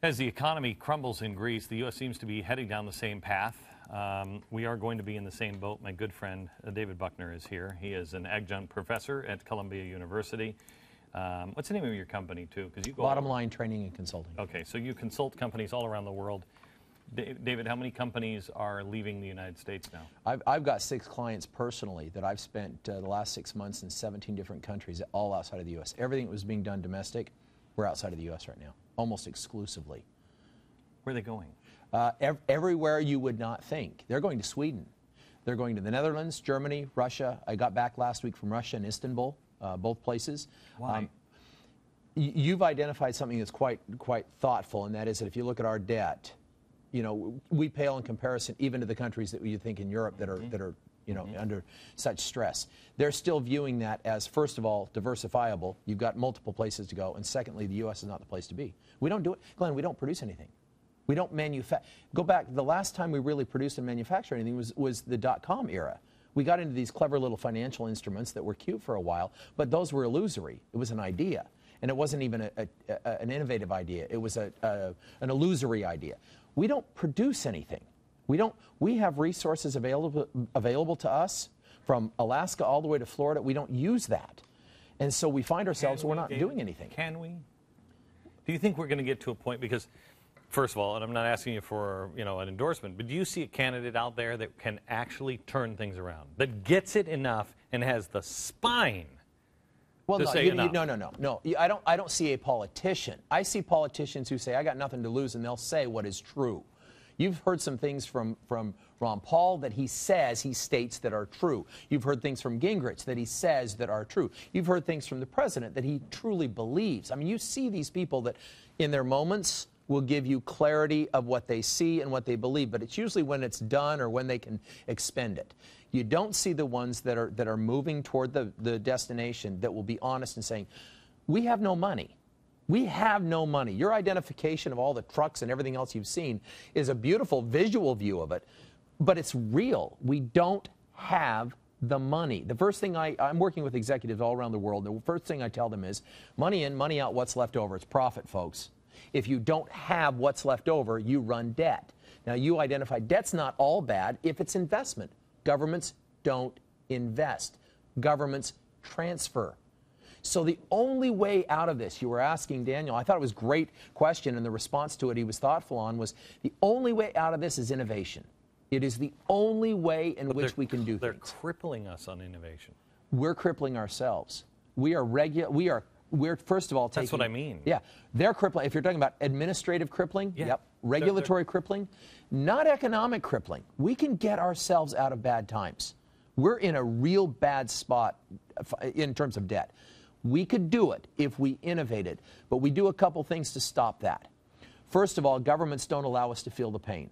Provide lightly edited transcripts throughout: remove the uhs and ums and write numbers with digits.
As the economy crumbles in Greece, the U.S. seems to be heading down the same path. We are going to be in the same boat. My good friend David Buckner is here. He is an adjunct professor at Columbia University. What's the name of your company, too? Because you go Bottom Line Training and Consulting. Okay, so you consult companies all around the world. David, how many companies are leaving the United States now? I've got 6 clients personally that I've spent the last 6 months in 17 different countries, all outside of the U.S. Everything that was being done domestic, we're outside of the U.S. right now, almost exclusively. Where are they going? Everywhere you would not think. They're going to Sweden. They're going to the Netherlands, Germany, Russia. I got back last week from Russia and Istanbul, both places. Why? You've identified something that's quite thoughtful, and that is that if you look at our debt, you know, we pale in comparison even to the countries that you think in Europe that are you know, under such stress. They're still viewing that as, first of all, diversifiable. You've got multiple places to go, and secondly, the U.S. is not the place to be. We don't do it, Glenn. We don't produce anything. We don't manufacture. Go back. The last time we really produced and manufactured anything was the .com era. We got into these clever little financial instruments that were cute for a while, but those were illusory. It was an idea, and it wasn't even an innovative idea. It was an illusory idea. We don't produce anything. We have resources available to us from Alaska all the way to Florida. We don't use that. And so we find ourselves we're not doing anything. Can we? Do you think we're going to get to a point, because first of all, and I'm not asking you for, you know, an endorsement, but do you see a candidate out there that can actually turn things around, that gets it enough and has the spine? Well, no, I don't see a politician. I see politicians who say, I got nothing to lose, and they'll say what is true. You've heard some things from Ron Paul that he states that are true. You've heard things from Gingrich that he says that are true. You've heard things from the president that he truly believes. I mean, you see these people that in their moments will give you clarity of what they see and what they believe, but it's usually when it's done or when they can expend it. You don't see the ones that are moving toward the destination that will be honest and saying, we have no money. We have no money. Your identification of all the trucks and everything else you've seen is a beautiful visual view of it, but it's real. We don't have the money. The first thing I'm working with executives all around the world, the first thing I tell them is, money in, money out, what's left over? It's profit, folks. If you don't have what's left over, you run debt. Now, you identify debt's not all bad if it's investment. Governments don't invest. Governments transfer. So the only way out of this, you were asking Daniel, I thought it was a great question, and the response to it he was thoughtful on, was the only way out of this is innovation. It is the only way in which we can do things. They're crippling us on innovation. We're crippling ourselves. We're first of all taking... That's what I mean. Yeah. They're crippling. If you're talking about administrative crippling, yeah. Yep. Regulatory crippling, not economic crippling. We can get ourselves out of bad times. We're in a real bad spot in terms of debt. We could do it if we innovated, but we do a couple things to stop that. First of all, governments don't allow us to feel the pain.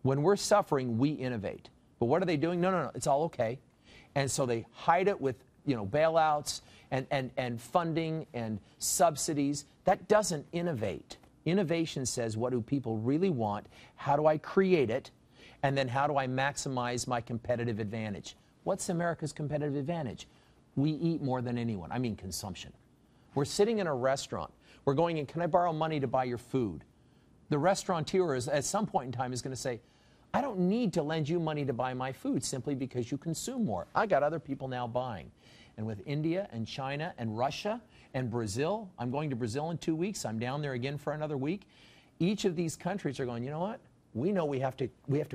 When we're suffering, we innovate. But what are they doing? No, it's all okay. And so they hide it with, you know, bailouts and funding and subsidies. That doesn't innovate. Innovation says, what do people really want? How do I create it? And then how do I maximize my competitive advantage? What's America's competitive advantage? We eat more than anyone. I mean consumption. We're sitting in a restaurant. We're going in, can I borrow money to buy your food? The restaurateur at some point in time is going to say, I don't need to lend you money to buy my food simply because you consume more. I got other people now buying. And with India and China and Russia and Brazil, I'm going to Brazil in 2 weeks. I'm down there again for another week. Each of these countries are going, you know what? We know we have to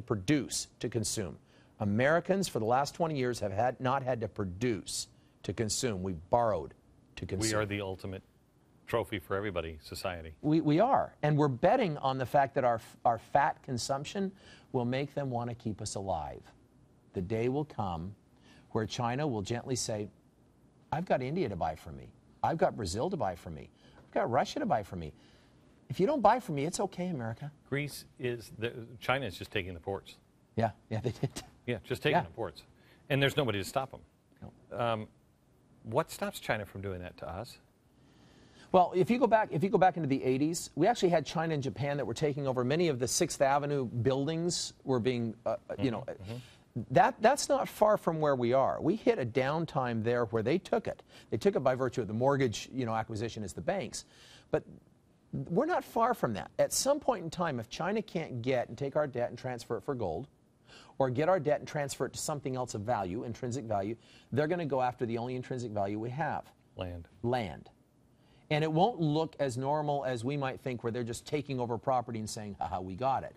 produce to consume. Americans for the last 20 years have not had to produce to consume. We've borrowed to consume. We are the ultimate trophy for everybody, society. We are. And we're betting on the fact that our fat consumption will make them want to keep us alive. The day will come where China will gently say, I've got India to buy from me. I've got Brazil to buy from me. I've got Russia to buy from me. If you don't buy from me, it's okay, America. China is just taking the ports. Yeah, they did. Yeah, just taking the ports. And there's nobody to stop them. No. What stops China from doing that to us? Well, if you go back into the 80s, we actually had China and Japan that were taking over. Many of the 6th Avenue buildings were being, that's not far from where we are. We hit a downtime there where they took it. They took it by virtue of the mortgage, acquisition as the banks. But We're not far from that. At some point in time, if China can't get and take our debt and transfer it for gold, or get our debt and transfer it to something else of value, intrinsic value, they're going to go after the only intrinsic value we have. Land. Land. And it won't look as normal as we might think, where they're just taking over property and saying, haha, we got it.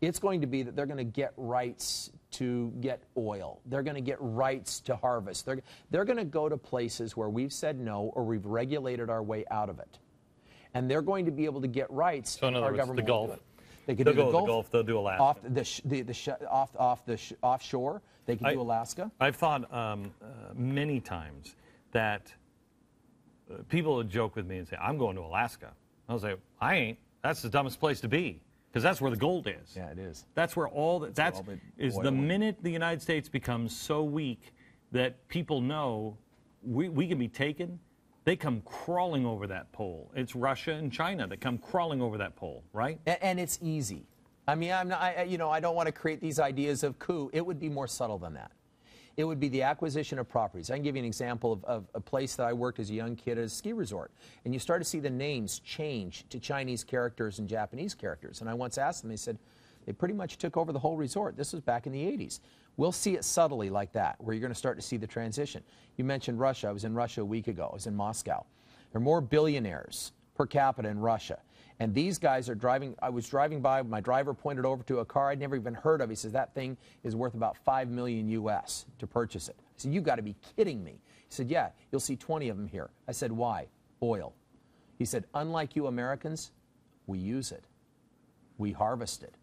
It's going to be that they're going to get rights to get oil. They're going to get rights to harvest. They're going to go to places where we've said no, or we've regulated our way out of it. And they're going to be able to get rights. So in other words, the Gulf. They could They'll do go the to Gulf, the Gulf. They'll do Alaska. Offshore. They can do Alaska. I've thought many times that people would joke with me and say, I'm going to Alaska. I was like, I ain't. That's the dumbest place to be, because that's where the gold is. Yeah, it is. That's where the minute the United States becomes so weak that people know we can be taken, they come crawling over that pole. It's Russia and China that come crawling over that pole, right? And it's easy. I mean, I don't want to create these ideas of coup. It would be more subtle than that. It would be the acquisition of properties. I can give you an example of a place that I worked as a young kid at a ski resort. And you start to see the names change to Chinese characters and Japanese characters. And I once asked them, they said, they pretty much took over the whole resort. This was back in the 80s. We'll see it subtly like that, where you're going to start to see the transition. You mentioned Russia. I was in Russia a week ago. I was in Moscow. There are more billionaires per capita in Russia. And these guys are driving. I was driving by. My driver pointed over to a car I'd never even heard of. He says, that thing is worth about $5 million US to purchase it. I said, you've got to be kidding me. He said, yeah, you'll see 20 of them here. I said, why? Oil. He said, unlike you Americans, we use it. We harvest it.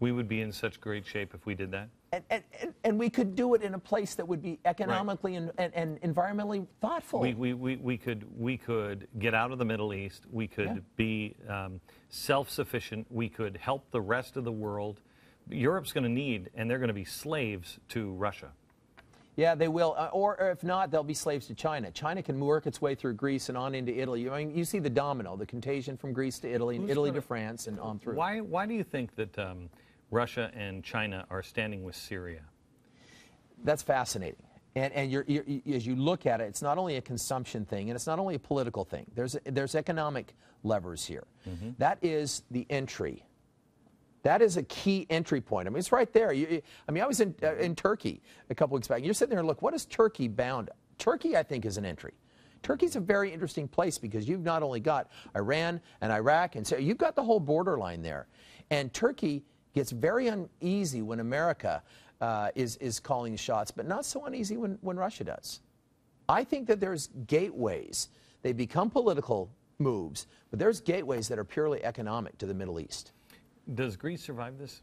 We would be in such great shape if we did that. And we could do it in a place that would be economically and environmentally thoughtful. We could get out of the Middle East. We could be self-sufficient. We could help the rest of the world. Europe's going to need, and they're going to be slaves to Russia. Yeah, they will. Or if not, they'll be slaves to China. China can work its way through Greece and on into Italy. I mean, you see the domino, the contagion from Greece to Italy, and Italy to France, and on through. Why do you think that Russia and China are standing with Syria? That's fascinating. And as you look at it, it's not only a consumption thing, and it's not only a political thing. There's economic levers here. Mm-hmm. That is the entry. That is a key entry point. I mean, it's right there. I was in Turkey a couple weeks back. And you're sitting there and look, what is Turkey bound? Turkey, I think, is an entry. Turkey's a very interesting place because you've not only got Iran and Iraq, and so you've got the whole borderline there. And Turkey gets very uneasy when America is calling the shots, but not so uneasy when Russia does. I think that there's gateways. They become political moves, but there's gateways that are purely economic to the Middle East. Does Greece survive this?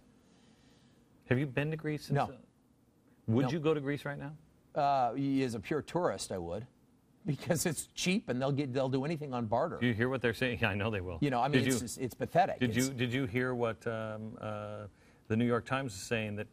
Have you been to Greece? No. Would you go to Greece right now? As a pure tourist, I would, because it's cheap and they'll do anything on barter. Do you hear what they're saying? Yeah, I know they will. You know, I mean, it's pathetic. Did you hear what the New York Times is saying, that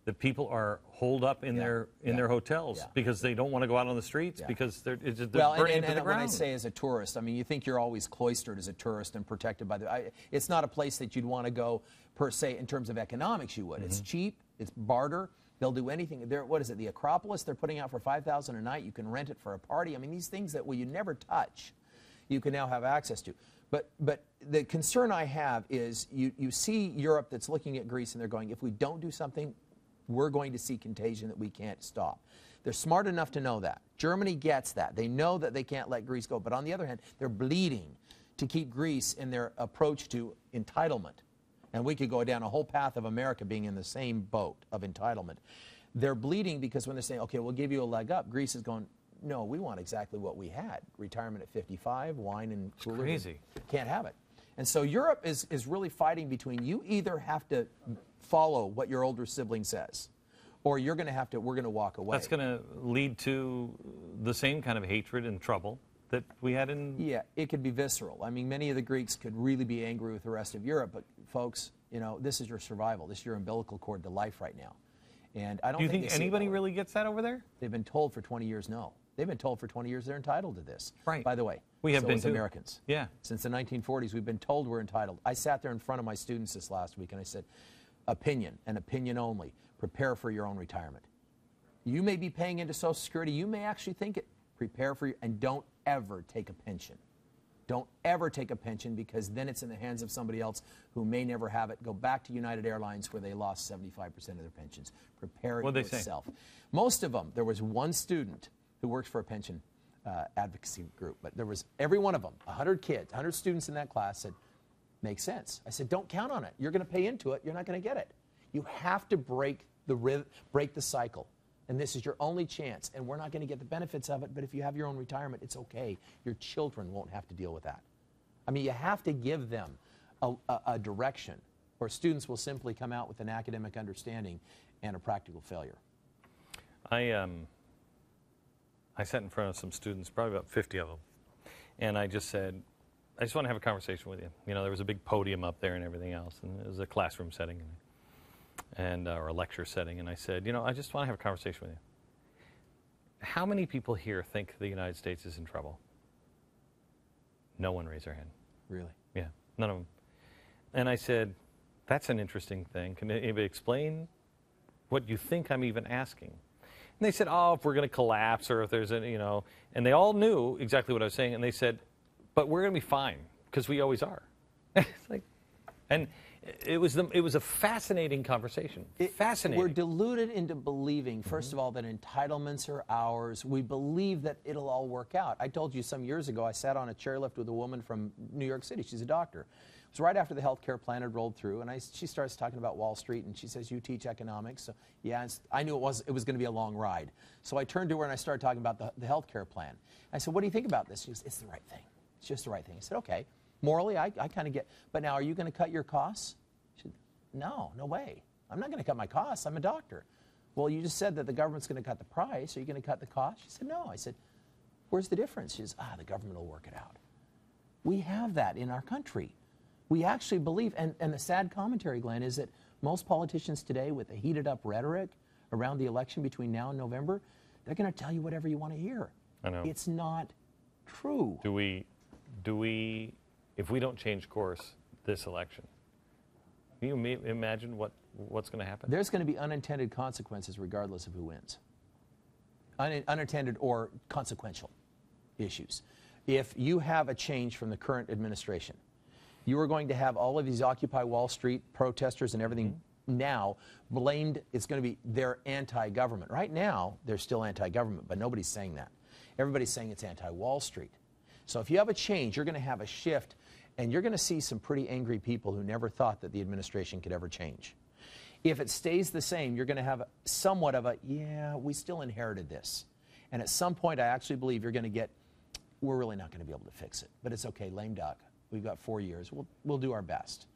the people are holed up in their hotels because they don't want to go out on the streets because they're burning to the ground. When I say as a tourist, I mean, you think you're always cloistered as a tourist and protected by it's not a place that you'd want to go per se in terms of economics. You would. Mm-hmm. It's cheap. It's barter. They'll do anything. What is it? The Acropolis they're putting out for $5,000 a night. You can rent it for a party. I mean, these things that you never touch, you can now have access to. But the concern I have is you see Europe that's looking at Greece and they're going, if we don't do something, we're going to see contagion that we can't stop. They're smart enough to know that. Germany gets that. They know that they can't let Greece go. But on the other hand, they're bleeding to keep Greece in their approach to entitlement. And we could go down a whole path of America being in the same boat of entitlement. They're bleeding because when they're saying, okay, we'll give you a leg up, Greece is going, no, we want exactly what we had. Retirement at 55, wine and cooler. It's crazy. Can't have it. And so Europe is really fighting between, you either have to follow what your older sibling says, or we're going to walk away. That's going to lead to the same kind of hatred and trouble that we had in... Yeah, it could be visceral. I mean, many of the Greeks could really be angry with the rest of Europe, but folks, you know, this is your survival. This is your umbilical cord to life right now. And I don't Do you think anybody really gets that over there? They've been told for 20 years no. They've been told for 20 years they're entitled to this. Right. By the way, we have been Americans. Yeah. Since the 1940s, we've been told we're entitled. I sat there in front of my students this last week and I said, opinion and opinion only. Prepare for your own retirement. You may be paying into Social Security. You may actually think it. Prepare for and don't ever take a pension. Don't ever take a pension, because then it's in the hands of somebody else who may never have it. Go back to United Airlines, where they lost 75% of their pensions. Prepare yourself. Most of them, there was one student who works for a pension advocacy group, but there was every one of them, 100 kids, 100 students in that class said, makes sense. I said, don't count on it. You're going to pay into it. You're not going to get it. You have to break the cycle. And this is your only chance. And we're not going to get the benefits of it, but if you have your own retirement, it's okay. Your children won't have to deal with that. I mean, you have to give them a direction, or students will simply come out with an academic understanding and a practical failure. I sat in front of some students, probably about 50 of them, and I just said, I just want to have a conversation with you. You know, there was a big podium up there and everything else, and it was a classroom setting or a lecture setting, and I said, you know, I just want to have a conversation with you. How many people here think the United States is in trouble? No one raised their hand. Really? Yeah, none of them. And I said, that's an interesting thing. Can anybody explain what you think I'm even asking? And they said, oh, if we're going to collapse, or if there's a, you know, and they all knew exactly what I was saying, and they said, but we're going to be fine, because we always are. It's like, and it was a fascinating conversation. Fascinating. We're deluded into believing, first of all, that entitlements are ours. We believe that it'll all work out. I told you some years ago, I sat on a chairlift with a woman from New York City. She's a doctor. It was right after the health care plan had rolled through, and she starts talking about Wall Street, and she says, you teach economics. So, yeah, I knew it was going to be a long ride. So I turned to her and I started talking about the health care plan. I said, what do you think about this? She goes, it's the right thing. It's just the right thing. I said, okay. Morally, I kind of get, but now are you going to cut your costs? She said, no way. I'm not going to cut my costs. I'm a doctor. Well, you just said that the government's going to cut the price. Are you going to cut the cost? She said, no. I said, where's the difference? She says, the government will work it out. We have that in our country. We actually believe, and the sad commentary, Glenn, is that most politicians today, with the heated up rhetoric around the election between now and November, they're going to tell you whatever you want to hear. I know. It's not true. Do we, if we don't change course this election, can you imagine what's going to happen? There's going to be unintended consequences regardless of who wins. Unintended or consequential issues. If you have a change from the current administration, you are going to have all of these Occupy Wall Street protesters and everything now blamed. It's going to be they're anti-government. Right now, they're still anti-government, but nobody's saying that. Everybody's saying it's anti-Wall Street. So if you have a change, you're going to have a shift, and you're going to see some pretty angry people who never thought that the administration could ever change. If it stays the same, you're going to have somewhat of a, yeah, we still inherited this. And at some point, I actually believe you're going to get, we're really not going to be able to fix it. But it's okay, lame duck. We've got 4 years. We'll do our best.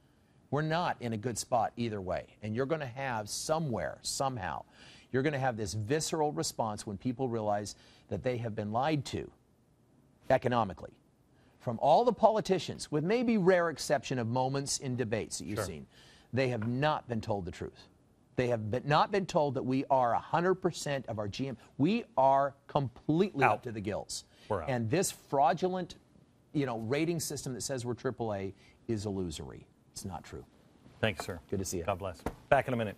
We're not in a good spot either way. And you're going to have somewhere, somehow, you're going to have this visceral response when people realize that they have been lied to economically from all the politicians, with maybe rare exception of moments in debates that you've seen. They have not been told the truth. They have not been told that we are 100% of our GM. We are completely up to the gills. We're out. And this fraudulent, rating system that says we're AAA is illusory. It's not true. Thanks, sir. Good to see you. God bless. Back in a minute.